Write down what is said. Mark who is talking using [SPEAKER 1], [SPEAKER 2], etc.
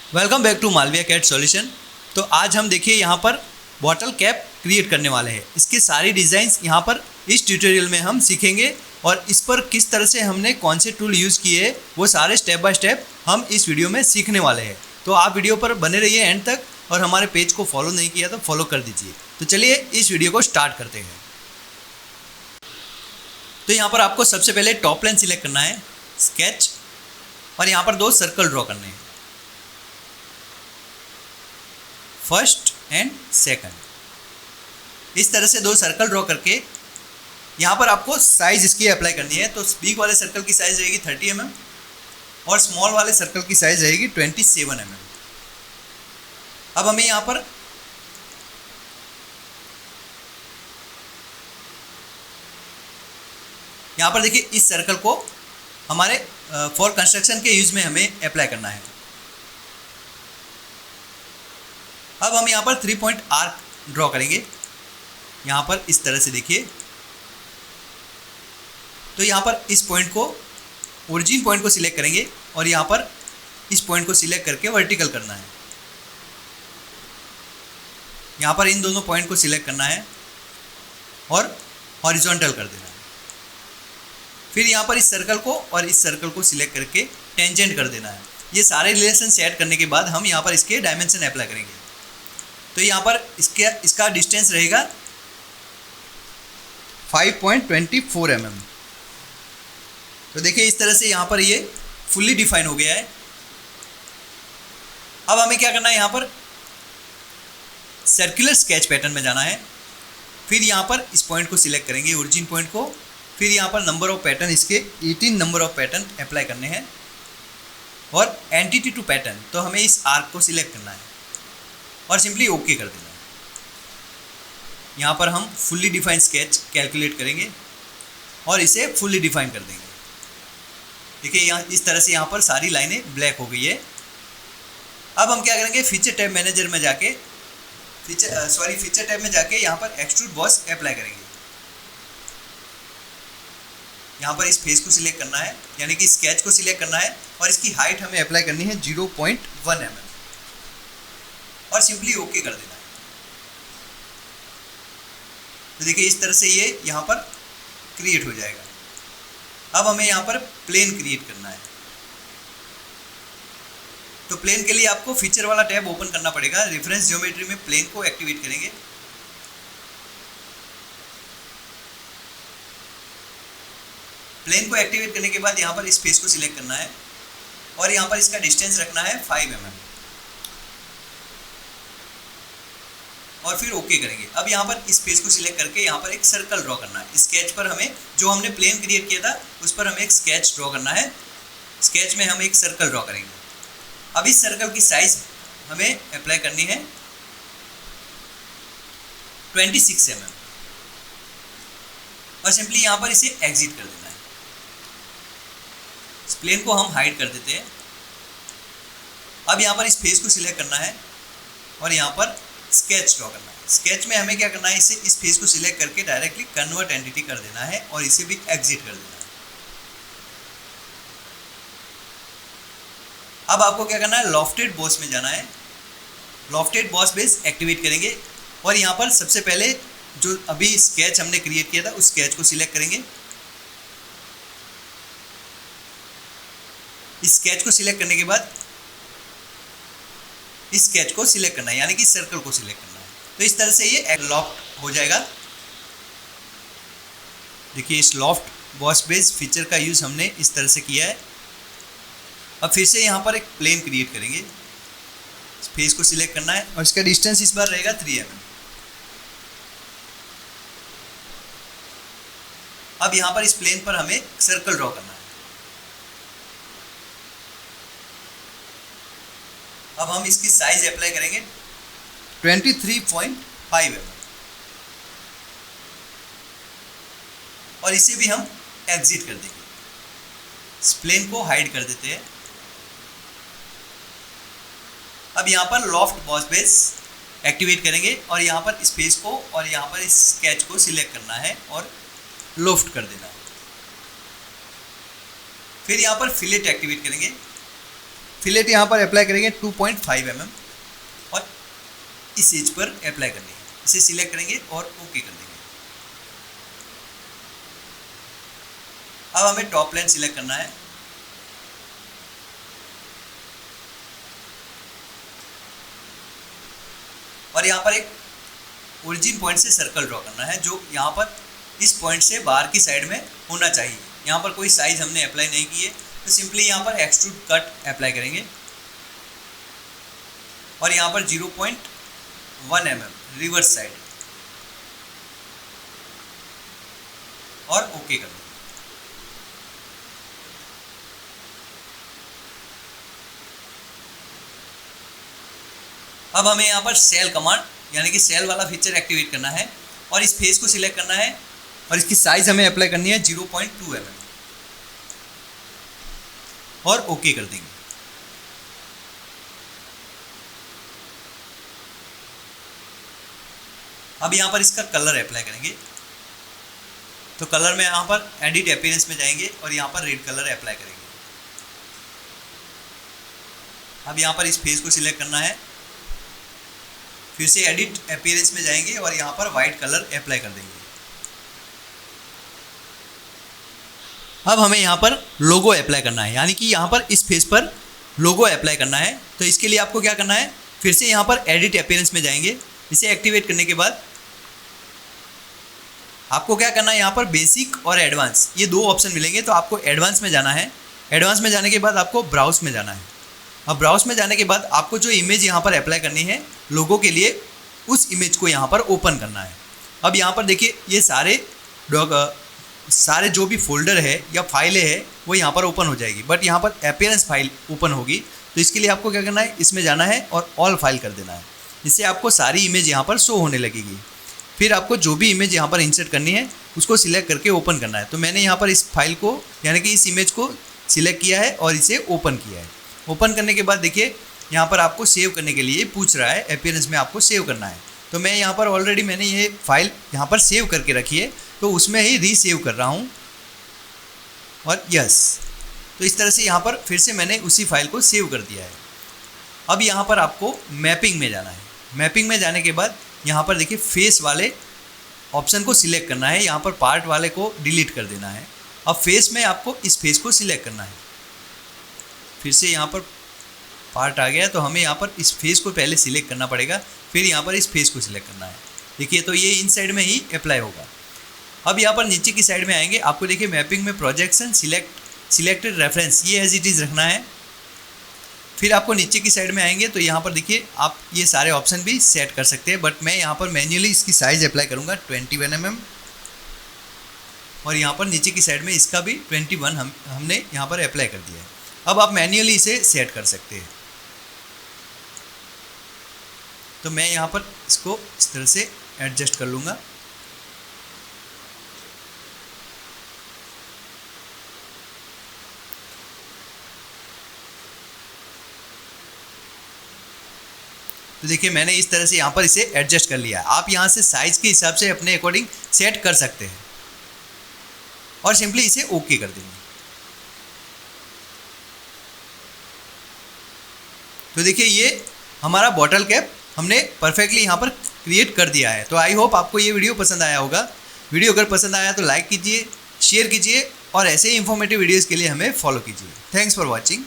[SPEAKER 1] Welcome back to Malviya CAT solution. तो आज हम देखिए यहाँ पर बॉटल कैप क्रिएट करने वाले हैं। इसके सारी डिज़ाइंस यहाँ पर इस ट्यूटोरियल में हम सीखेंगे और इस पर किस तरह से हमने कौन से टूल यूज़ किए वो सारे स्टेप बाय स्टेप हम इस वीडियो में सीखने वाले हैं। तो आप वीडियो पर बने रहिए एंड तक और हमारे पेज को फॉलो नहीं किया तो फॉलो कर दीजिए। तो चलिए इस वीडियो को स्टार्ट करते हैं। तो यहाँ पर आपको सबसे पहले टॉप लाइन सिलेक्ट करना है, स्केच, और यहाँ पर दो सर्कल ड्रॉ करने हैं, फर्स्ट एंड सेकंड। इस तरह से दो सर्कल ड्रॉ करके यहाँ पर आपको साइज इसकी अप्लाई करनी है। तो बिग वाले सर्कल की साइज रहेगी 30 mm और स्मॉल वाले सर्कल की साइज रहेगी 27 mm। अब हमें यहाँ पर देखिए इस सर्कल को हमारे फॉर कंस्ट्रक्शन के यूज में हमें अप्लाई करना है। अब हम यहाँ पर 3 पॉइंट आर्क ड्रॉ करेंगे, यहाँ पर इस तरह से देखिए। तो यहाँ पर इस पॉइंट को, ओरिजिन पॉइंट को सिलेक्ट करेंगे और यहाँ पर इस पॉइंट को सिलेक्ट करके वर्टिकल करना है। यहाँ पर इन दोनों पॉइंट को सिलेक्ट करना है और हॉरिजॉन्टल कर देना है। फिर यहाँ पर इस सर्कल को और इस सर्कल को सिलेक्ट करके टेंजेंट कर देना है। ये सारे रिलेशन सेट करने के बाद हम यहाँ पर इसके डायमेंशन अप्लाई करेंगे। तो यहाँ पर इसका डिस्टेंस रहेगा 5.24 mm। तो देखिए इस तरह से यहाँ पर ये फुल्ली डिफाइन हो गया है। अब हमें क्या करना है, यहाँ पर सर्कुलर स्केच पैटर्न में जाना है। फिर यहाँ पर इस पॉइंट को सिलेक्ट करेंगे, ओरिजिन पॉइंट को। फिर यहाँ पर नंबर ऑफ पैटर्न, इसके 18 नंबर ऑफ पैटर्न अप्लाई करने हैं और एंटिटी टू पैटर्न, तो हमें इस आर्क को सिलेक्ट करना है और सिंपली ओके कर देना है। यहाँ पर हम फुल्ली डिफाइंड स्केच कैलकुलेट करेंगे और इसे फुल्ली डिफाइन कर देंगे। देखिए यहाँ इस तरह से यहाँ पर सारी लाइनें ब्लैक हो गई है। अब हम क्या करेंगे, फीचर टैब मैनेजर में जाके फीचर टैब में जाके यहाँ पर एक्सट्रूड बॉस अप्लाई करेंगे। यहाँ पर इस फेस को सिलेक्ट करना है, यानी कि स्केच को सिलेक्ट करना है और इसकी हाइट हमें अप्लाई करनी है 0.1 mm और सिंपली ओके कर देना है। तो देखिए इस तरह से ये यहाँ पर क्रिएट हो जाएगा। अब हमें यहाँ पर प्लेन क्रिएट करना है। तो प्लेन के लिए आपको फीचर वाला टैब ओपन करना पड़ेगा। रेफरेंस ज्योमेट्री में प्लेन को एक्टिवेट करेंगे। प्लेन को एक्टिवेट करने के बाद यहाँ पर इस फेस को सिलेक्ट करना है और यहाँ पर इसका डिस्टेंस रखना है 5 mm और फिर ओके करेंगे। अब यहाँ पर इस फेस को सिलेक्ट करके यहाँ पर एक सर्कल ड्रॉ करना है। स्केच पर हमें, जो हमने प्लेन क्रिएट किया था उस पर हमें एक स्केच ड्रॉ करना है। स्केच में हम एक सर्कल ड्रॉ करेंगे। अब इस सर्कल की साइज हमें अप्लाई करनी है 26 mm और सिंपली यहाँ पर इसे एग्जिट कर देना है। इस प्लेन को हम हाइड कर देते हैं। अब यहाँ पर इस फेस को सिलेक्ट करना है और यहाँ पर स्केच ड्रॉ करना है। स्केच में हमें क्या करना है, इसे इस फेस को सिलेक्ट करके डायरेक्टली कन्वर्ट एंटिटी कर देना है और इसे भी एग्जिट कर देना है। अब आपको क्या करना है, लॉफ्टेड बॉस में जाना है। लॉफ्टेड बॉस बेस एक्टिवेट करेंगे और यहाँ पर सबसे पहले जो अभी स्केच हमने क्रिएट किया था उस स्केच को सिलेक्ट करेंगे। इस स्केच को सिलेक्ट करने के बाद इस स्केच को सिलेक्ट करना है, यानी कि सर्कल को सिलेक्ट करना है। तो इस तरह से ये लॉफ्ट हो जाएगा। देखिए इस लॉफ्ट बॉस बेस फीचर का यूज़ हमने इस तरह से किया है। अब फिर से यहाँ पर एक प्लेन क्रिएट करेंगे। इस फेस को सिलेक्ट करना है और इसका डिस्टेंस इस बार रहेगा 3 mm। अब यहाँ पर इस प्लेन पर हमें सर्कल ड्रॉ करना है। अब हम इसकी साइज अप्लाई करेंगे 23.5 mm और इसे भी हम एग्जिट कर देंगे। इस प्लेन को हाइड कर देते हैं। अब यहाँ पर लॉफ्ट बॉस बेस एक्टिवेट करेंगे और यहाँ पर इस फेस को और यहाँ पर इस स्केच को सिलेक्ट करना है और लॉफ्ट कर देना है। फिर यहाँ पर फिलेट एक्टिवेट करेंगे फिलेट यहाँ पर अप्लाई करेंगे 2.5 mm और इस एज पर अप्लाई करनी है। इसे सिलेक्ट करेंगे और ओके कर देंगे। अब हमें टॉप लाइन सिलेक्ट करना है और यहाँ पर एक ओरिजिन पॉइंट से सर्कल ड्रॉ करना है जो यहाँ पर इस पॉइंट से बाहर की साइड में होना चाहिए। यहाँ पर कोई साइज हमने अप्लाई नहीं की है, तो सिंपली यहाँ पर एक्सट्रूड कट अप्लाई करेंगे और यहाँ पर 0.1 mm रिवर्स साइड और ओके कर देंगे। अब हमें यहाँ पर सेल कमांड यानी कि सेल वाला फीचर एक्टिवेट करना है और इस फेस को सिलेक्ट करना है और इसकी साइज हमें अप्लाई करनी है 0.2 mm और ओके कर देंगे। अब यहाँ पर इसका कलर अप्लाई करेंगे, तो कलर में यहाँ पर एडिट अपीयरेंस में जाएंगे और यहाँ पर रेड कलर अप्लाई करेंगे। अब यहाँ पर इस फेस को सिलेक्ट करना है, फिर से एडिट अपीयरेंस में जाएंगे और यहाँ पर वाइट कलर अप्लाई कर देंगे। अब हमें यहाँ पर लोगो अप्लाई करना है, यानी कि यहाँ पर इस फेस पर लोगो अप्लाई करना है। तो इसके लिए आपको क्या करना है, फिर से यहाँ पर एडिट अपीयरेंस में जाएंगे। इसे एक्टिवेट करने के बाद आपको क्या करना है, यहाँ पर बेसिक और एडवांस ये दो ऑप्शन मिलेंगे, तो आपको एडवांस में जाना है। एडवांस में जाने के बाद आपको ब्राउज में जाना है। अब ब्राउज में जाने के बाद आपको जो इमेज यहाँ पर अप्लाई करनी है लोगो के लिए, उस इमेज को यहाँ पर ओपन करना है। अब यहाँ पर देखिए ये सारे जो भी फोल्डर है या फाइलें है वो यहाँ पर ओपन हो जाएगी, बट यहाँ पर अपीयरेंस फाइल ओपन होगी। तो इसके लिए आपको क्या करना है, इसमें जाना है और ऑल फाइल कर देना है। इससे आपको सारी इमेज यहाँ पर शो होने लगेगी। फिर आपको जो भी इमेज यहाँ पर इंसर्ट करनी है उसको सिलेक्ट करके ओपन करना है। तो मैंने यहाँ पर इस फाइल को यानी कि इस इमेज को सिलेक्ट किया है और इसे ओपन किया है। ओपन करने के बाद देखिए यहाँ पर आपको सेव करने के लिए पूछ रहा है, अपीयरेंस में आपको सेव करना है। तो मैं यहाँ पर ऑलरेडी मैंने ये फाइल यहाँ पर सेव करके रखी है, तो उसमें ही रीसेव कर रहा हूँ और यस। तो इस तरह से यहाँ पर फिर से मैंने उसी फाइल को सेव कर दिया है। अब यहाँ पर आपको मैपिंग में जाना है। मैपिंग में जाने के बाद यहाँ पर देखिए फेस वाले ऑप्शन को सिलेक्ट करना है, यहाँ पर पार्ट वाले को डिलीट कर देना है। अब फेस में आपको इस फेस को सिलेक्ट करना है। फिर से यहाँ पर पार्ट आ गया, तो हमें यहाँ पर इस फेस को पहले सिलेक्ट करना पड़ेगा, फिर यहाँ पर इस फेस को सिलेक्ट करना है। देखिए तो ये इन साइड में ही अप्लाई होगा। अब यहाँ पर नीचे की साइड में आएंगे, आपको देखिए मैपिंग में प्रोजेक्शन सिलेक्टेड रेफरेंस ये एज इट इज़ रखना है। फिर आपको नीचे की साइड में आएंगे तो यहाँ पर देखिए आप ये सारे ऑप्शन भी सेट कर सकते हैं, बट मैं यहाँ पर मैन्युअली इसकी साइज़ अप्लाई करूँगा 21 mm और यहाँ पर नीचे की साइड में इसका भी 21 हमने यहाँ पर अप्लाई कर दिया है। अब आप मैन्युअली इसे सेट कर सकते हैं। तो मैं यहाँ पर इसको इस तरह से एडजस्ट कर लूँगा। तो देखिए मैंने इस तरह से यहाँ पर इसे एडजस्ट कर लिया है। आप यहाँ से साइज़ के हिसाब से अपने अकॉर्डिंग सेट कर सकते हैं और सिंपली इसे ओके कर देंगे। तो देखिए ये हमारा बॉटल कैप हमने परफेक्टली यहाँ पर क्रिएट कर दिया है। तो आई होप आपको ये वीडियो पसंद आया होगा। वीडियो अगर पसंद आया तो लाइक कीजिए, शेयर कीजिए और ऐसे ही इंफॉर्मेटिव वीडियोज़ के लिए हमें फॉलो कीजिए। Thanks for watching.